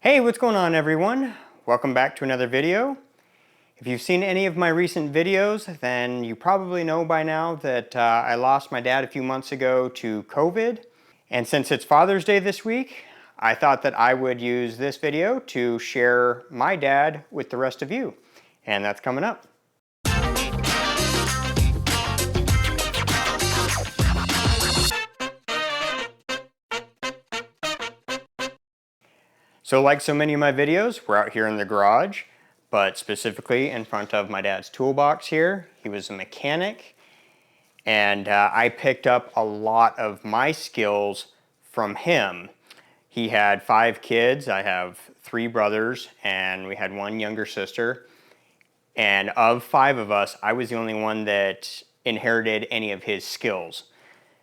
Hey, what's going on everyone? Welcome back to another video. If you've seen any of my recent videos, then you probably know by now that I lost my dad a few months ago to COVID. And since it's Father's Day this week, I thought that I would use this video to share my dad with the rest of you. And that's coming up. So like so many of my videos, we're out here in the garage, but specifically in front of my dad's toolbox here. He was a mechanic, and I picked up a lot of my skills from him. He had 5 kids, I have 3 brothers, and we had 1 younger sister. And of 5 of us, I was the only one that inherited any of his skills.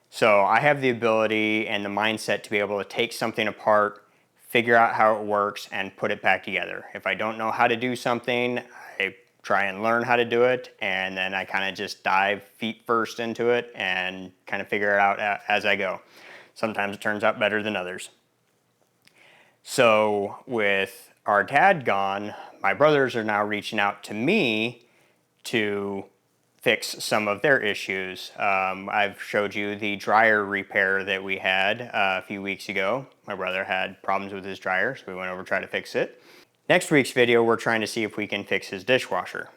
So I have the ability and the mindset to be able to take something apart, figure out how it works, and put it back together. If I don't know how to do something, I try and learn how to do it, and then I kind of just dive feet first into it and kind of figure it out as I go. Sometimes it turns out better than others. So with our dad gone, my brothers are now reaching out to me to fix some of their issues. I've showed you the dryer repair that we had a few weeks ago. My brother had problems with his dryer, so we went over to try to fix it. Next week's video, we're trying to see if we can fix his dishwasher.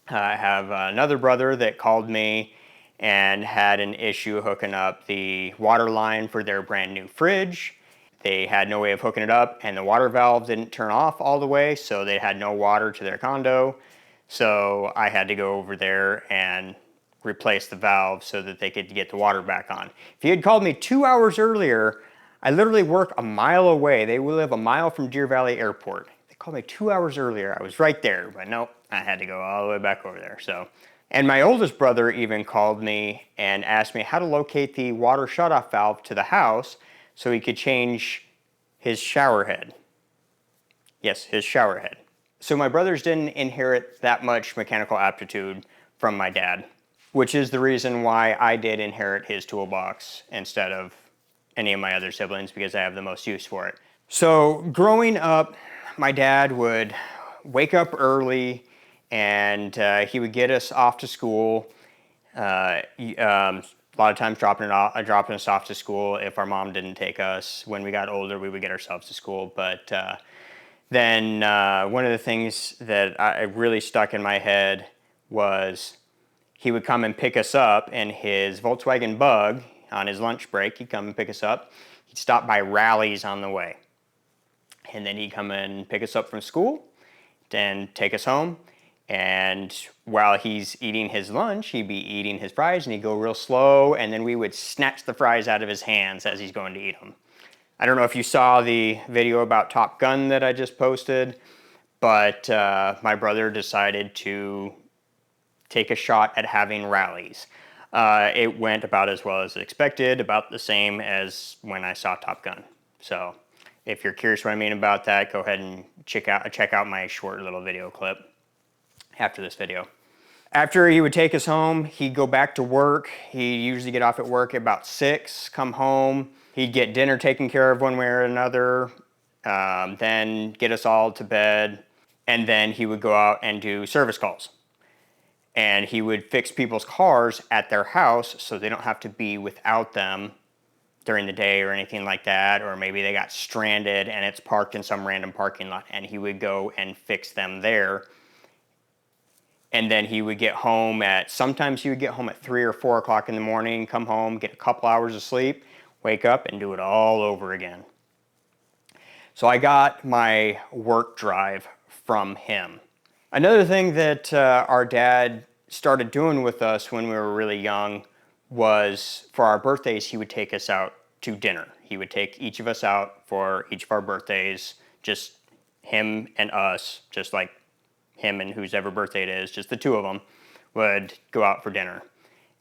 I have another brother that called me and had an issue hooking up the water line for their brand new fridge. They had no way of hooking it up, and the water valve didn't turn off all the way, so they had no water to their condo. So I had to go over there and replace the valve so that they could get the water back on. If he had called me 2 hours earlier, I literally work a mile away. They live a mile from Deer Valley Airport. They called me 2 hours earlier. I was right there, but nope, I had to go all the way back over there. And my oldest brother even called me and asked me how to locate the water shutoff valve to the house so he could change his shower head. Yes, his shower head. So my brothers didn't inherit that much mechanical aptitude from my dad, which is the reason why I did inherit his toolbox instead of any of my other siblings, because I have the most use for it. So growing up, my dad would wake up early and he would get us off to school. A lot of times dropping us off to school if our mom didn't take us. When we got older, we would get ourselves to school, but then one of the things that I really stuck in my head was he would come and pick us up in his Volkswagen Bug on his lunch break. He'd come and pick us up. He'd stop by Rally's on the way. And then he'd come and pick us up from school, then take us home. And while he's eating his lunch, he'd be eating his fries, and he'd go real slow, and then we would snatch the fries out of his hands as he's going to eat them. I don't know if you saw the video about Top Gun that I just posted, but my brother decided to take a shot at having Rally's. It went about as well as expected, about the same as when I saw Top Gun. So if you're curious what I mean about that, go ahead and check out my short little video clip after this video. After he would take us home, he'd go back to work. He'd usually get off at work at about 6, come home. He'd get dinner taken care of one way or another, then get us all to bed, and then he would go out and do service calls. And he would fix people's cars at their house so they don't have to be without them during the day or anything like that, or maybe they got stranded and it's parked in some random parking lot, and he would go and fix them there. And then he would get home sometimes he would get home at 3 or 4 o'clock in the morning, come home, get a couple hours of sleep, wake up and do it all over again. So I got my work drive from him. Another thing that our dad started doing with us when we were really young was for our birthdays, he would take us out to dinner. He would take each of us out for each of our birthdays, just him and us, just like him and whose ever birthday it is, just the 2 of them, would go out for dinner.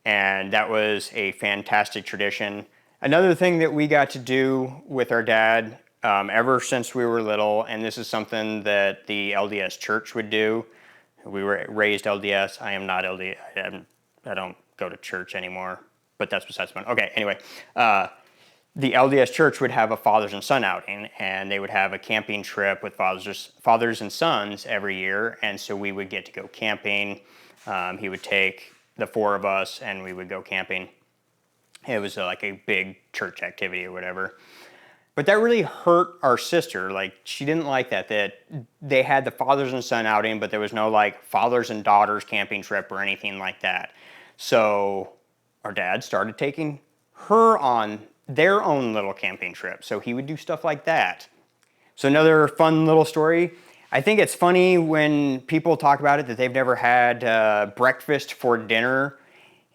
And that was a fantastic tradition. Another thing that we got to do with our dad ever since we were little, and this is something that the LDS church would do. We were raised LDS. I am not LDS. I don't go to church anymore, but that's besides the point. Okay, anyway. the LDS Church would have a fathers and son outing, and they would have a camping trip with fathers and sons every year, and so we would get to go camping. He would take the four of us, and we would go camping. It was like a big church activity or whatever. But that really hurt our sister. Like, she didn't like that they had the fathers and son outing, but there was no like fathers and daughters camping trip or anything like that. So our dad started taking her on their own little camping trip. So he would do stuff like that. So another fun little story. I think it's funny when people talk about it that they've never had breakfast for dinner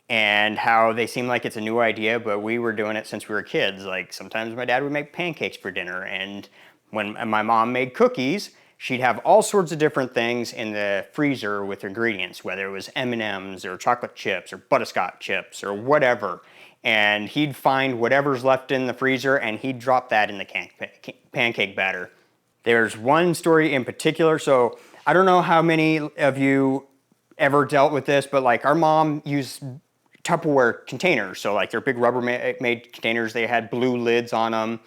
and how they seem like it's a new idea, but we were doing it since we were kids. Like, sometimes my dad would make pancakes for dinner, and when my mom made cookies, she'd have all sorts of different things in the freezer with ingredients, whether it was M&Ms or chocolate chips or butterscotch chips or whatever. And he'd find whatever's left in the freezer and he'd drop that in the pancake batter. There's one story in particular, so I don't know how many of you ever dealt with this, but like, our mom used Tupperware containers, so like they're big Rubbermaid containers. They had blue lids on them,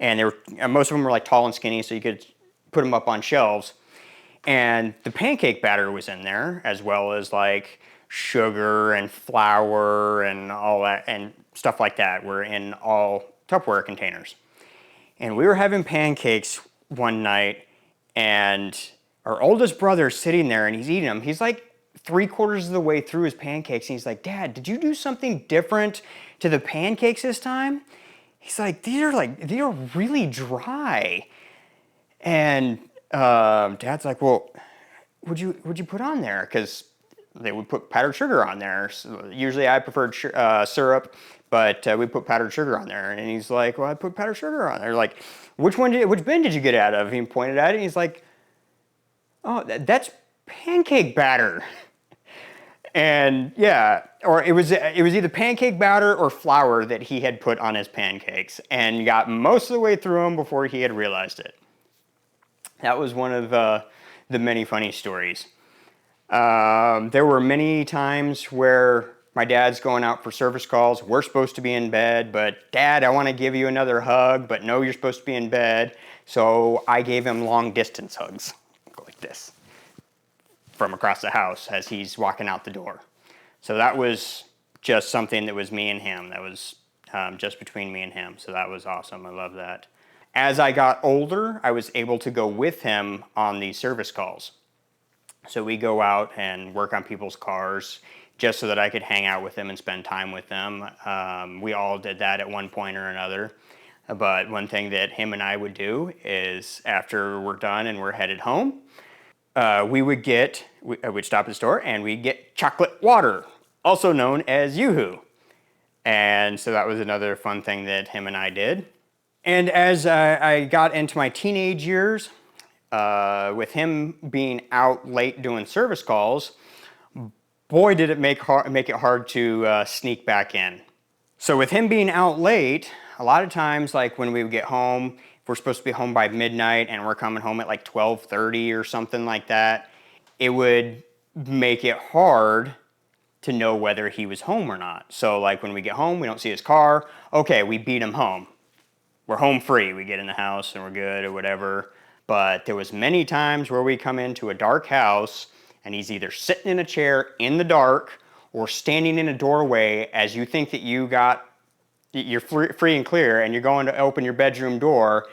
and most of them were like tall and skinny, so you could put them up on shelves. And the pancake batter was in there, as well as like sugar and flour and all that and stuff like that were in all Tupperware containers. And we were having pancakes one night, and our oldest brother's sitting there and he's eating them. He's like 3/4 of the way through his pancakes, and he's like, "Dad, did you do something different to the pancakes this time?" He's like, these are really dry. And Dad's like, "Well, would you put on there?" Because they would put powdered sugar on there. So usually I preferred syrup, but we put powdered sugar on there. And he's like, "Well, I put powdered sugar on there." Like, which bin did you get out of? He pointed at it, and he's like, "Oh, that's pancake batter." And yeah, or it was either pancake batter or flour that he had put on his pancakes, and got most of the way through them before he had realized it. That was one of the many funny stories. There were many times where my dad's going out for service calls. We're supposed to be in bed, but "Dad, I want to give you another hug," but "No, you're supposed to be in bed." So I gave him long distance hugs, like this, from across the house as he's walking out the door. So that was just something that was me and him. That was just between me and him. So that was awesome. I love that. As I got older, I was able to go with him on these service calls. So we go out and work on people's cars just so that I could hang out with them and spend time with them. We all did that at one point or another. But one thing that him and I would do is, after we're done and we're headed home, we'd stop at the store and we'd get chocolate water, also known as Yoo-hoo. And so that was another fun thing that him and I did. And as I got into my teenage years, with him being out late doing service calls, boy, did it make it hard to sneak back in. So with him being out late, a lot of times, like when we would get home, if we're supposed to be home by midnight and we're coming home at like 12:30 or something like that, it would make it hard to know whether he was home or not. So like when we get home, we don't see his car. Okay, we beat him home. We're home free. We get in the house and we're good or whatever. But there was many times where we come into a dark house and he's either sitting in a chair in the dark or standing in a doorway as you think that you're free and clear, and you're going to open your bedroom door,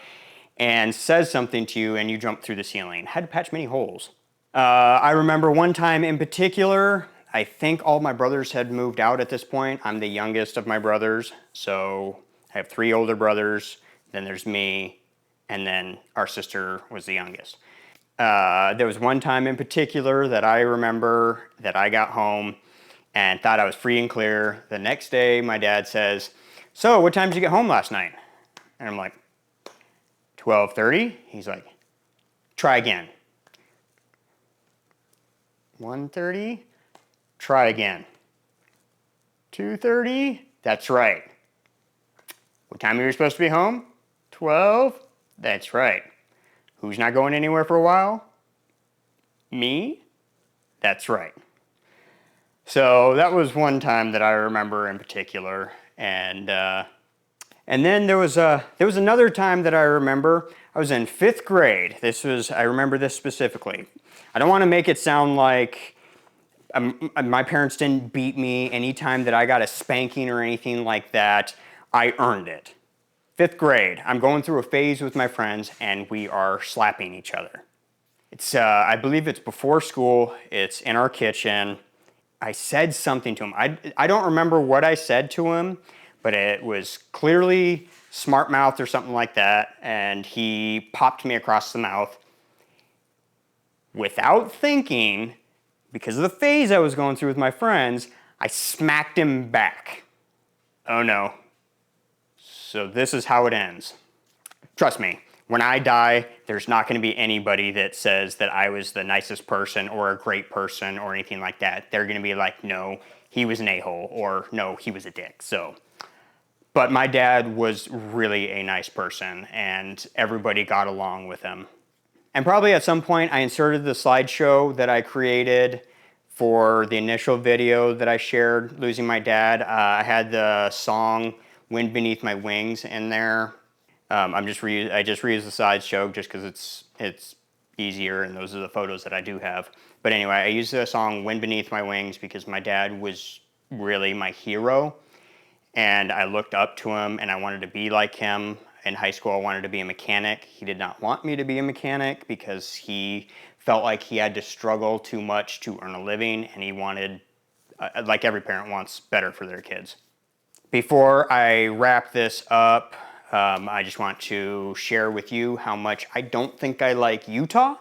and says something to you, and you jump through the ceiling. Had to patch many holes. I remember one time in particular, I think all my brothers had moved out at this point. I'm the youngest of my brothers, so I have 3 older brothers, then there's me, and then our sister was the youngest. There was one time in particular that I remember that I got home and thought I was free and clear. The next day, my dad says, "So, what time did you get home last night?" And I'm like, 12:30? He's like, "Try again." 1:30? Try again. 2:30? That's right. What time are you supposed to be home? 12? That's right. Who's not going anywhere for a while? Me? That's right. So that was one time that I remember in particular, and And then there was another time that I remember. I was in 5th grade. I remember this specifically. I don't want to make it sound like my parents didn't beat me. Anytime that I got a spanking or anything like that, I earned it. 5th grade, I'm going through a phase with my friends and we are slapping each other. I believe it's before school, it's in our kitchen. I said something to him. I don't remember what I said to him, but it was clearly smart mouth or something like that, and he popped me across the mouth. Without thinking, because of the phase I was going through with my friends, I smacked him back. Oh no. So this is how it ends. Trust me, when I die, there's not going to be anybody that says that I was the nicest person or a great person or anything like that. They're going to be like, no, he was an a-hole, or no, he was a dick. But my dad was really a nice person, and everybody got along with him. And probably at some point I inserted the slideshow that I created for the initial video that I shared, losing my dad. I had the song Wind Beneath My Wings in there. I just reused the slideshow just because it's easier, and those are the photos that I do have. But anyway, I used the song Wind Beneath My Wings because my dad was really my hero, and I looked up to him and I wanted to be like him. In high school, I wanted to be a mechanic. He did not want me to be a mechanic because he felt like he had to struggle too much to earn a living, and he wanted, like every parent wants, better for their kids. Before I wrap this up, I just want to share with you how much I don't think I like Utah,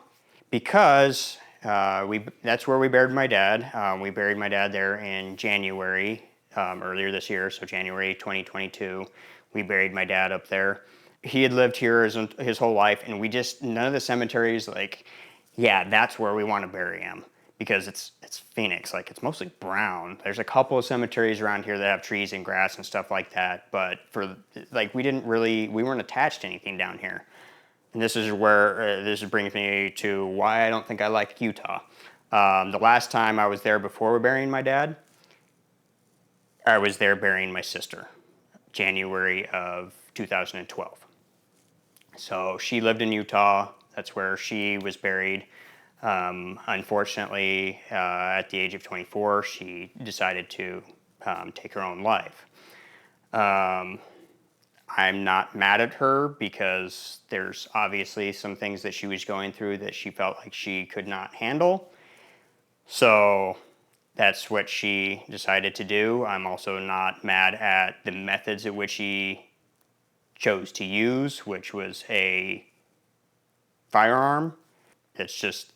because that's where we buried my dad. We buried my dad there in January, earlier this year, so January 2022. We buried my dad up there. He had lived here his whole life, and none of the cemeteries, like, yeah, that's where we want to bury him, because it's Phoenix, like, it's mostly brown. There's a couple of cemeteries around here that have trees and grass and stuff like that, but we weren't attached to anything down here. And this is where, this brings me to why I don't think I like Utah. The last time I was there before burying my dad, I was there burying my sister, January of 2012. So she lived in Utah. That's where she was buried. Unfortunately, at the age of 24, she decided to take her own life. I'm not mad at her, because there's obviously some things that she was going through that she felt like she could not handle. So that's what she decided to do. I'm also not mad at the methods at which she chose to use, which was a firearm. It's just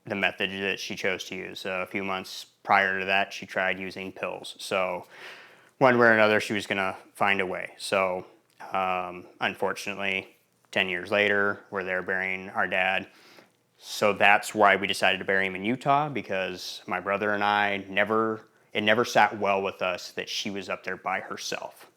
the method that she chose to use. A few months prior to that, she tried using pills. So one way or another, she was going to find a way. So unfortunately, 10 years later, we're there burying our dad. So that's why we decided to bury him in Utah, because my brother and I it never sat well with us that she was up there by herself.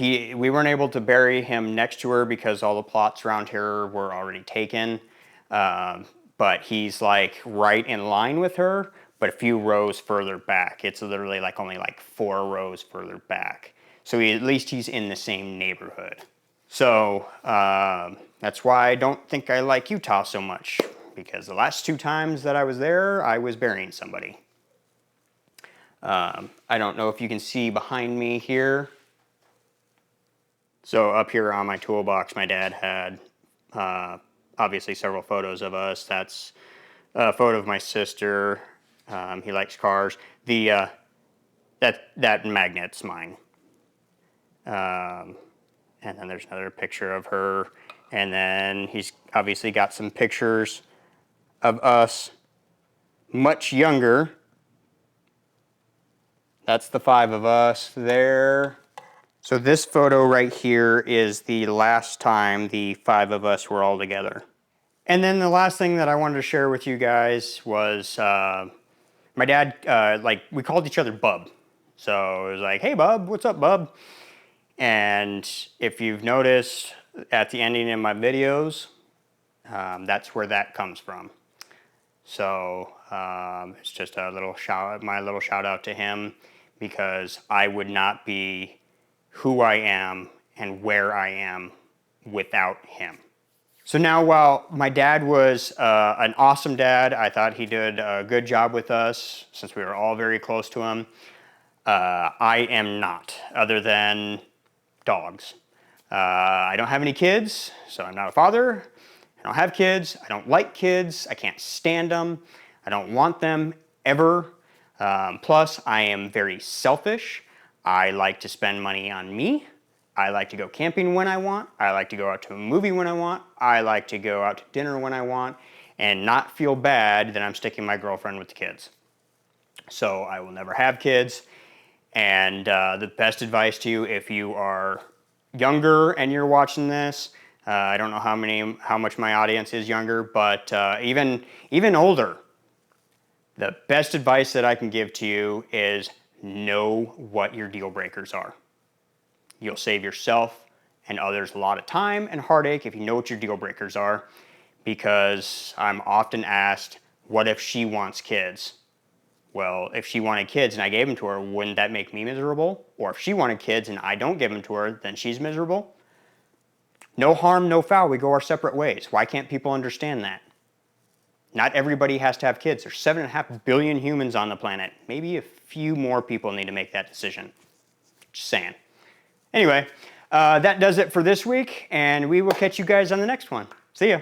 We weren't able to bury him next to her because all the plots around here were already taken. But he's like right in line with her, but a few rows further back. It's literally like only like 4 rows further back. So at least he's in the same neighborhood. So that's why I don't think I like Utah so much, because the last 2 times that I was there, I was burying somebody. I don't know if you can see behind me here. So up here on my toolbox, my dad had obviously several photos of us. That's a photo of my sister. He likes cars. That magnet's mine. And then there's another picture of her. And then he's obviously got some pictures of us much younger. That's the 5 of us there. So this photo right here is the last time the 5 of us were all together. And then the last thing that I wanted to share with you guys was my dad, we called each other Bub. So it was like, hey Bub, what's up Bub? And if you've noticed at the ending of my videos, that's where that comes from. So it's just my little shout out to him, because I would not be who I am and where I am without him. So now, while my dad was an awesome dad, I thought he did a good job with us since we were all very close to him. I am not, other than dogs. I don't have any kids, so I'm not a father. I don't have kids. I don't like kids. I can't stand them. I don't want them ever. Plus, I am very selfish. I like to spend money on me. I like to go camping when I want. I like to go out to a movie when I want. I like to go out to dinner when I want and not feel bad that I'm sticking my girlfriend with the kids. So I will never have kids. And the best advice to you, if you are younger and you're watching this, I don't know how much my audience is younger, but even older, the best advice that I can give to you is know what your deal breakers are. You'll save yourself and others a lot of time and heartache if you know what your deal breakers are, because I'm often asked, what if she wants kids? Well, if she wanted kids and I gave them to her, wouldn't that make me miserable? Or if she wanted kids and I don't give them to her, then she's miserable? No harm, no foul. We go our separate ways. Why can't people understand that? Not everybody has to have kids. There's 7.5 billion humans on the planet. Maybe a few more people need to make that decision. Just saying. Anyway, that does it for this week, and we will catch you guys on the next one. See ya.